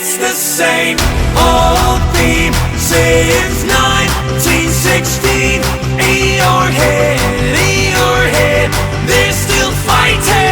It's the same old theme since 1916. In your head, they're still fighting.